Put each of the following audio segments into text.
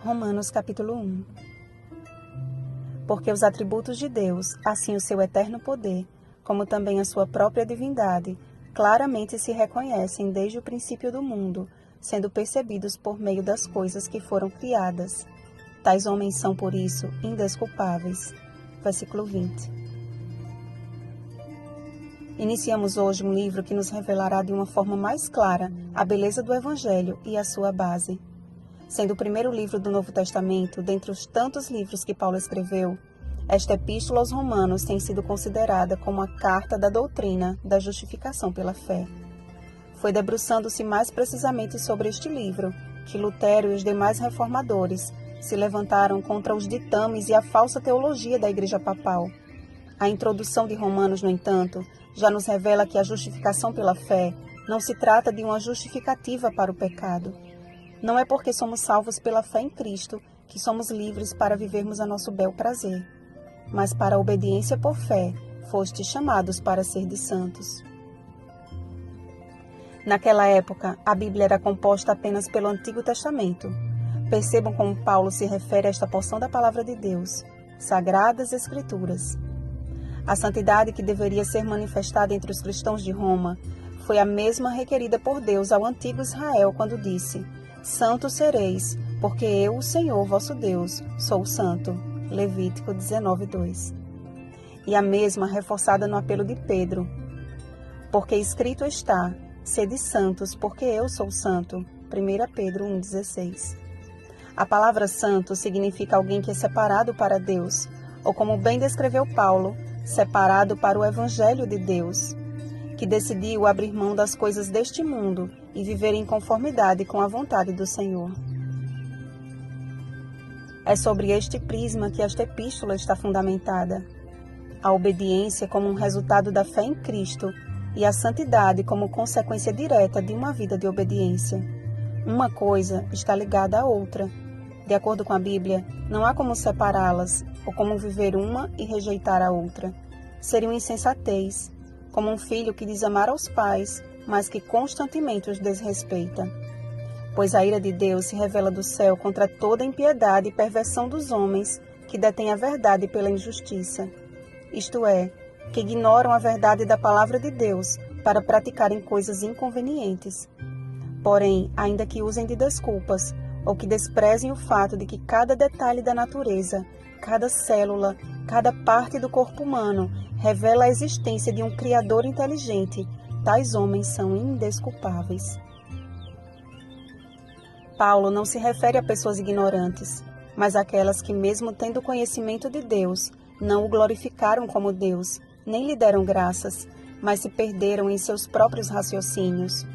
Romanos capítulo 1. Porque os atributos de Deus, assim o seu eterno poder, como também a sua própria divindade, claramente se reconhecem desde o princípio do mundo, sendo percebidos por meio das coisas que foram criadas. Tais homens são, por isso, indesculpáveis. Versículo 20. Iniciamos hoje um livro que nos revelará de uma forma mais clara a beleza do Evangelho e a sua base. Sendo o primeiro livro do Novo Testamento, dentre os tantos livros que Paulo escreveu, esta epístola aos Romanos tem sido considerada como a carta da doutrina da justificação pela fé. Foi debruçando-se mais precisamente sobre este livro que Lutero e os demais reformadores se levantaram contra os ditames e a falsa teologia da Igreja Papal. A introdução de Romanos, no entanto, já nos revela que a justificação pela fé não se trata de uma justificativa para o pecado. Não é porque somos salvos pela fé em Cristo que somos livres para vivermos a nosso bel prazer, mas para a obediência por fé fostes chamados para ser de santos. Naquela época, a Bíblia era composta apenas pelo Antigo Testamento. Percebam como Paulo se refere a esta porção da Palavra de Deus, Sagradas Escrituras. A santidade que deveria ser manifestada entre os cristãos de Roma foi a mesma requerida por Deus ao antigo Israel quando disse: Santos sereis, porque eu, o Senhor vosso Deus, sou santo. Levítico 19:2. E a mesma reforçada no apelo de Pedro, porque escrito está: sede santos, porque eu sou santo. 1 Pedro 1,16. A palavra santo significa alguém que é separado para Deus, ou como bem descreveu Paulo, separado para o Evangelho de Deus, que decidiu abrir mão das coisas deste mundo e viver em conformidade com a vontade do Senhor. É sobre este prisma que esta epístola está fundamentada. A obediência como um resultado da fé em Cristo e a santidade como consequência direta de uma vida de obediência. Uma coisa está ligada à outra. De acordo com a Bíblia, não há como separá-las ou como viver uma e rejeitar a outra. Seria uma insensatez, como um filho que diz amar aos pais, mas que constantemente os desrespeita. Pois a ira de Deus se revela do céu contra toda impiedade e perversão dos homens que detêm a verdade pela injustiça. Isto é, que ignoram a verdade da palavra de Deus para praticarem coisas inconvenientes. Porém, ainda que usem de desculpas, ou que desprezem o fato de que cada detalhe da natureza, cada célula, cada parte do corpo humano revela a existência de um Criador inteligente, tais homens são indesculpáveis. Paulo não se refere a pessoas ignorantes, mas àquelas que, mesmo tendo conhecimento de Deus, não o glorificaram como Deus, nem lhe deram graças, mas se perderam em seus próprios raciocínios.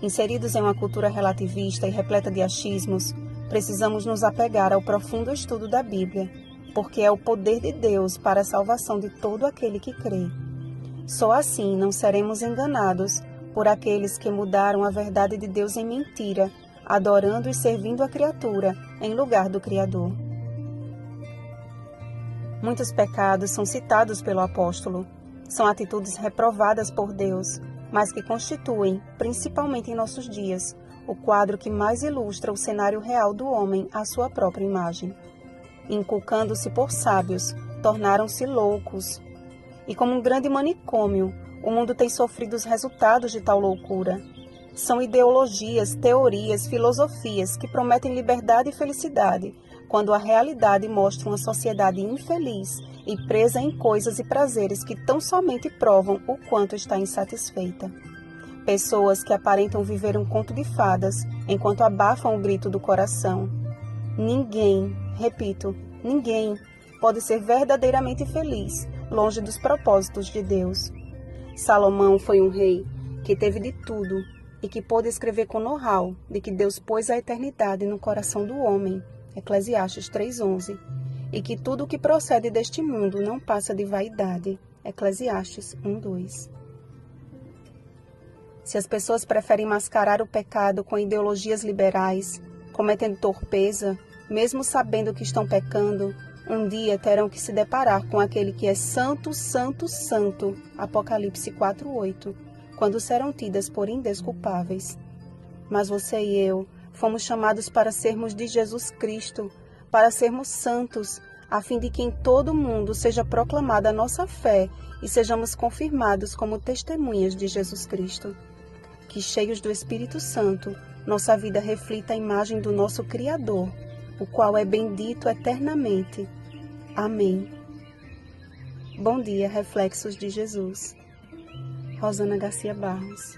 Inseridos em uma cultura relativista e repleta de achismos, precisamos nos apegar ao profundo estudo da Bíblia, porque é o poder de Deus para a salvação de todo aquele que crê. Só assim não seremos enganados por aqueles que mudaram a verdade de Deus em mentira, adorando e servindo a criatura em lugar do Criador. Muitos pecados são citados pelo apóstolo. São atitudes reprovadas por Deus, mas que constituem, principalmente em nossos dias, o quadro que mais ilustra o cenário real do homem à sua própria imagem. Inculcando-se por sábios, tornaram-se loucos. E como um grande manicômio, o mundo tem sofrido os resultados de tal loucura. São ideologias, teorias, filosofias que prometem liberdade e felicidade, quando a realidade mostra uma sociedade infeliz e presa em coisas e prazeres que tão somente provam o quanto está insatisfeita. Pessoas que aparentam viver um conto de fadas, enquanto abafam o grito do coração. Ninguém, repito, ninguém pode ser verdadeiramente feliz, longe dos propósitos de Deus. Salomão foi um rei que teve de tudo e que pôde escrever com know-how de que Deus pôs a eternidade no coração do homem, Eclesiastes 3:11, e que tudo o que procede deste mundo não passa de vaidade, Eclesiastes 1:2. Se as pessoas preferem mascarar o pecado com ideologias liberais, cometendo torpeza, mesmo sabendo que estão pecando, um dia terão que se deparar com aquele que é santo, santo, santo, Apocalipse 4:8, quando serão tidas por indesculpáveis. Mas você e eu Fomos chamados para sermos de Jesus Cristo, para sermos santos, a fim de que em todo o mundo seja proclamada a nossa fé e sejamos confirmados como testemunhas de Jesus Cristo. Que, cheios do Espírito Santo, nossa vida reflita a imagem do nosso Criador, o qual é bendito eternamente. Amém. Bom dia, reflexos de Jesus. Rosana Garcia Barros.